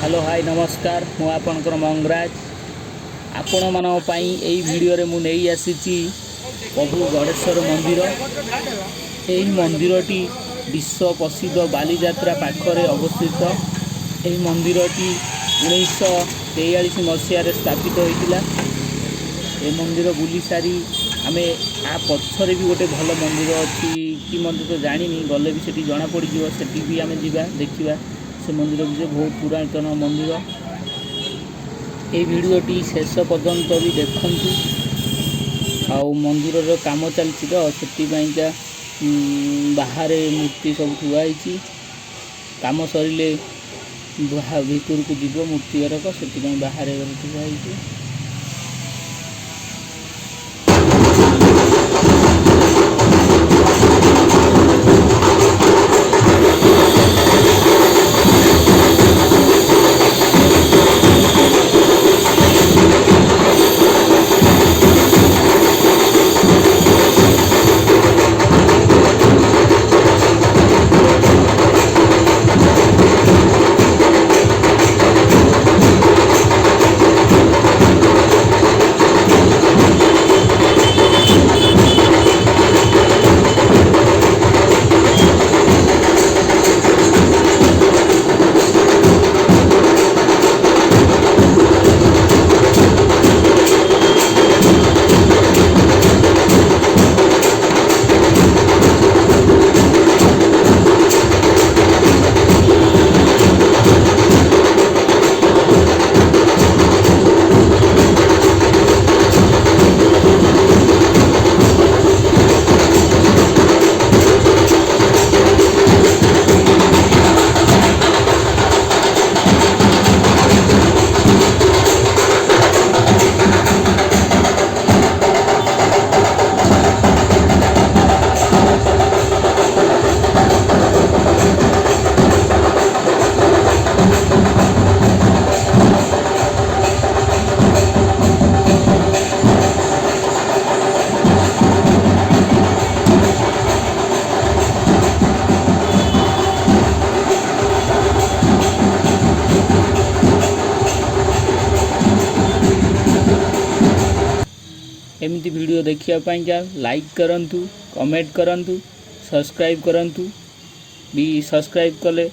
Hello hi नमस्कार मु आपणकर मंगराज आपण मान वीडियो रे मु नहीं आसी प्रभु गणेश्वर मंदिर। यही मंदिरटी विश्व प्रसिद्ध बालीजात्रा पाखरे अवस्थित। यही मंदिरटी 1943 मसीह स्थापित होता। ये मंदिर बुली सारी आमे आ पछरे भी गोटे भल मंदिर अच्छी कि मंदिर तो जानी गले भी सेठी जना पड़ सेठी भी आमे जीवा देखिबा। से मंदिर भी बहुत पुरातन मंदिर। ये वीडियोटी शेष पर्यंत भी देखंतु। आउ मंदिर काम चलती तो से बाहर मूर्ति सब थुआई काम सरिले भितर को जीव मूर्ति गरक से बाहर थुआई। एमती वीडियो देखिया लाइक करंतु, कमेंट करंतु, सब्सक्राइब करंतु। भी सब्सक्राइब कले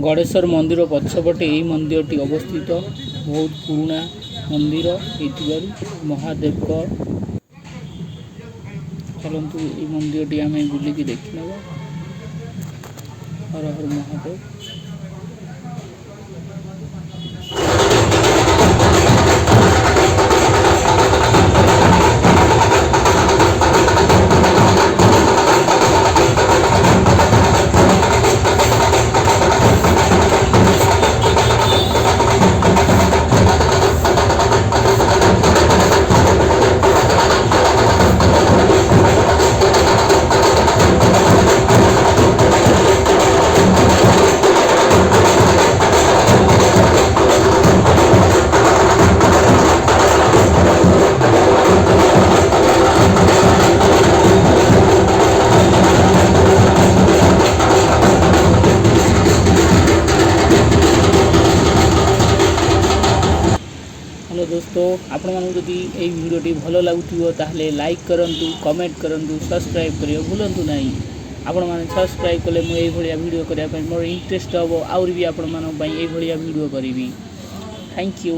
गणेश्वर मंदिर पछपटे यही मंदिरटी अवस्थित बहुत पुराना मंदिर महादेव को चलतु ये मंदिरटी आम बुलिकी देखने हर हर महादेव। हेलो दोस्तों, आपण मानू जदि ये वीडियोटी भल लगुथिबो ताहले लाइक करंतु, कमेंट करंतु, सब्सक्राइब करियो भूलंतु नहीं। आपण माने सब्सक्राइब कले मु एई भलिया वीडियो करिया पई मोर इंटरेस्ट हबो, आउर भी आपण मानो पई एई भलिया वीडियो करिवि। Thank you.